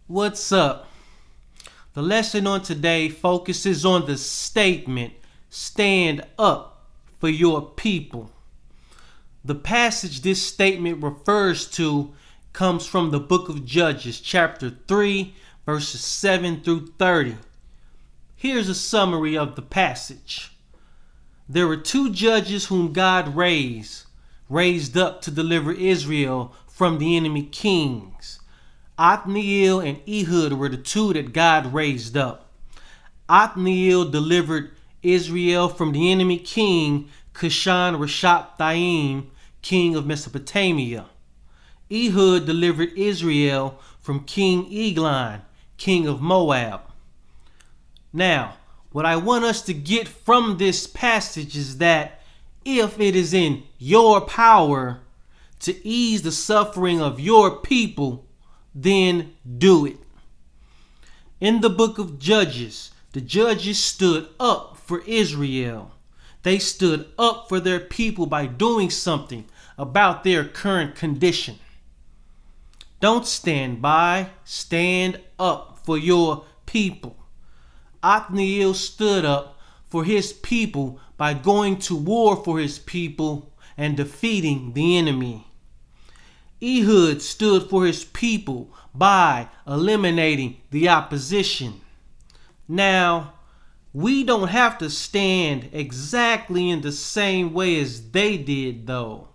What's up? The lesson on today focuses on the statement, stand up for your people. The passage this statement refers to comes from the book of Judges, chapter 3, verses 7 through 30. Here's a summary of the passage. There were two judges whom God raised up to deliver Israel from the enemy kings. Othniel and Ehud were the two that God raised up. Othniel delivered Israel from the enemy king Cushan-Rishathaim, king of Mesopotamia. Ehud delivered Israel from King Eglon, king of Moab. Now, what I want us to get from this passage is that if it is in your power to ease the suffering of your people, then do it. In the book of Judges, the judges stood up for Israel. They stood up for their people by doing something about their current condition. Don't stand by, stand up for your people. Othniel stood up for his people by going to war for his people and defeating the enemy. Ehud stood for his people by eliminating the opposition. Now, we don't have to stand exactly in the same way as they did, though.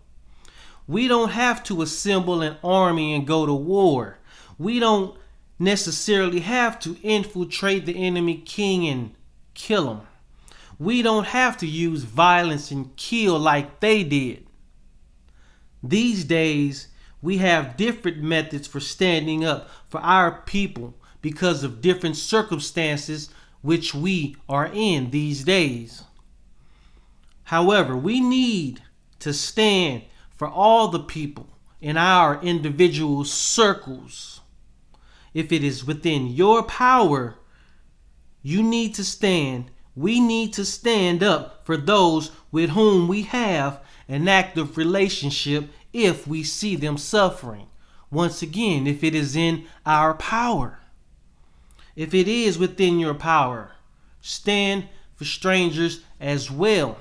We don't have to assemble an army and go to war. We don't necessarily have to infiltrate the enemy king and kill him. We don't have to use violence and kill like they did. These days, we have different methods for standing up for our people because of different circumstances which we are in these days. However, we need to stand for all the people in our individual circles. If it is within your power, you need to stand. We need to stand up for those with whom we have an active relationship if we see them suffering. Once again, if it is in our power. If it is within your power, stand for strangers as well.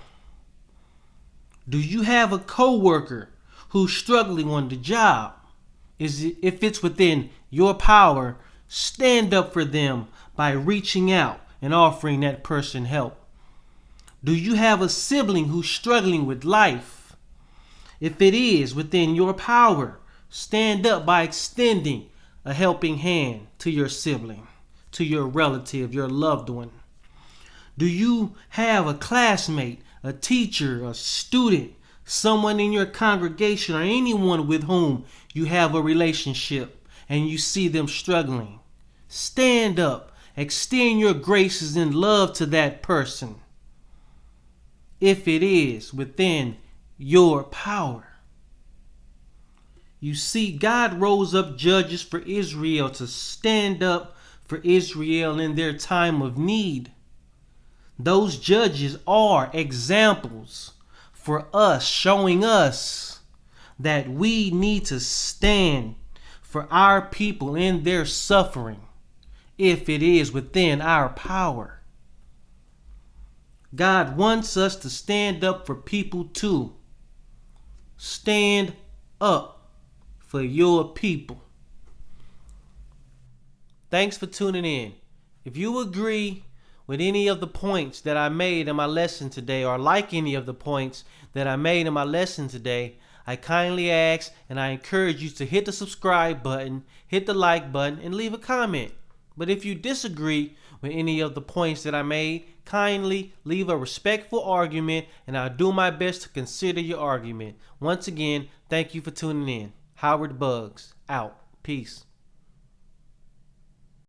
Do you have a coworker who's struggling on the job? If it's within your power, stand up for them by reaching out and offering that person help. Do you have a sibling who's struggling with life? If it is within your power, stand up by extending a helping hand to your sibling, to your relative, your loved one. Do you have a classmate, a teacher, a student, someone in your congregation, or anyone with whom you have a relationship and you see them struggling? Stand up, extend your graces and love to that person if it is within your power. You see, God rose up judges for Israel to stand up for Israel in their time of need. Those judges are examples for us, showing us that we need to stand for our people in their suffering if it is within our power. God wants us to stand up for people too. Stand up for your people. Thanks for tuning in. If you agree with any of the points that I made in my lesson today, or like any of the points that I made in my lesson today, I kindly ask and I encourage you to hit the subscribe button, hit the like button, and leave a comment. But if you disagree with any of the points that I made, kindly leave a respectful argument and I'll do my best to consider your argument. Once again, thank you for tuning in. Howard Bugs, out. Peace.